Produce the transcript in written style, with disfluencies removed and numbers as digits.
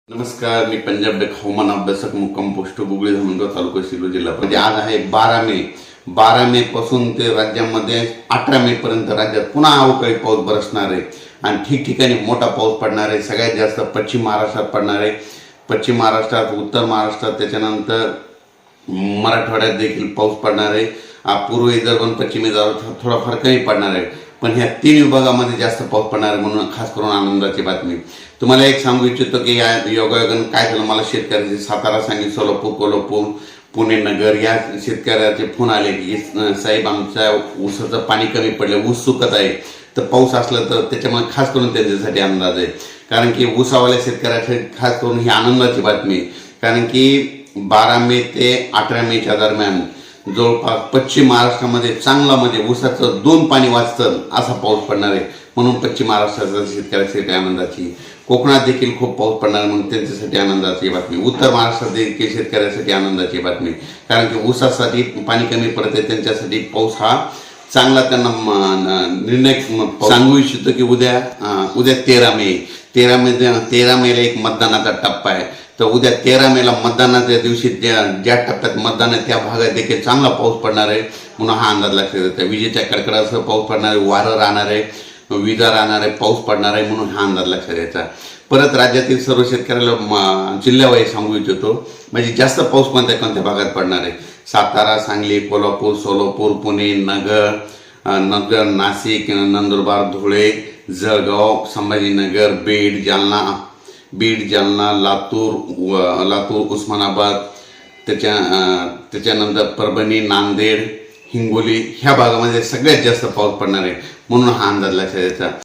नमस्कार, मी पंजाब डेक हवामान अभ्यासक मुक्काम पोस्ट गुगळी धामणगाव तालुका शिरूर जिल्हा. म्हणजे आज आहे 12 मे पासून ते राज्यामध्ये 18 मे पर्यंत राज्यात पुन्हा अवकाळी पाऊस बरसणार आहे आणि ठिकठिकाणी मोठा पाऊस पडणार आहे. सगळ्यात जास्त पश्चिम महाराष्ट्रात पडणार आहे. पश्चिम महाराष्ट्रात, उत्तर महाराष्ट्रात, त्याच्यानंतर मराठवाड्यात देखील पाऊस पडणार आहे. पूर्व विदर्भ आणि पश्चिम विदर्भात थोडाफार कमी पडणार आहे, पण ह्या 3 विभागामध्ये जास्त पाऊस पडणार आहे. म्हणून खास करून आनंदाची बातमी तुम्हाला एक सांगू इच्छितो की या योगायोगानं काय झालं. मला शेतकऱ्याचे सातारा, सांगली, सोलापूर, कोल्हापूर, पुणे, नगर या शेतकऱ्याचे फोन आले की साहेब आमच्या ऊसाचं पाणी कमी पडलं, ऊस सुकत आहे, तर पाऊस असला तर त्याच्यामुळे खास करून त्यांच्यासाठी अंदाज आहे. कारण की ऊसावाल्या शेतकऱ्यासाठी खास करून ही आनंदाची बातमी, कारण की 12 मे ते 18 मेच्या दरम्यान जवळपास पश्चिम महाराष्ट्रामध्ये चांगला म्हणजे ऊसाचं 2 पाणी वाचतं असा पाऊस पडणार आहे. म्हणून पश्चिम महाराष्ट्राच्या शेतकऱ्यासाठी आनंदाची, कोकणात देखील खूप पाऊस पडणार म्हणून त्यांच्यासाठी आनंदाची बातमी, उत्तर महाराष्ट्रात देखील शेतकऱ्यासाठी आनंदाची बातमी. कारण की ऊसासाठी पाणी कमी पडत आहे, त्यांच्यासाठी पाऊस हा चांगला त्यांना निर्णय सांगू इच्छितो की उद्या 13 मेला एक मतदानाचा टप्पा आहे. तर उद्या 13 मेला मतदानाच्या दिवशी ज्या टप्प्यात मतदान आहे त्या भागात देखील चांगला पाऊस पडणार आहे. म्हणून हा अंदाज लक्षात येतो. विजेच्या कडकडासह पाऊस पडणार आहे, वारं राहणार आहे, विजा राहणार आहे, पाऊस पडणार आहे. म्हणून हा अंदाज लक्षात यायचा. परत राज्यातील सर्व शेतकऱ्याला जिल्ह्यावाईज सांगू इच्छितो, म्हणजे जास्त पाऊस कोणत्या भागात पडणार आहे. सातारा, सांगली, कोल्हापूर, सोलापूर, पुणे, नगर, नाशिक, नंदुरबार, धुळे, जळगाव, संभाजीनगर, बीड, जालना, लातूर, उस्मानाबाद, त्याच्यानंतर परभणी, नांदेड, हिंगोली ह्या भागामध्ये सगळ्यात जास्त पाऊस पडणार आहे. म्हणून हा अंदाज लक्षात यायचा.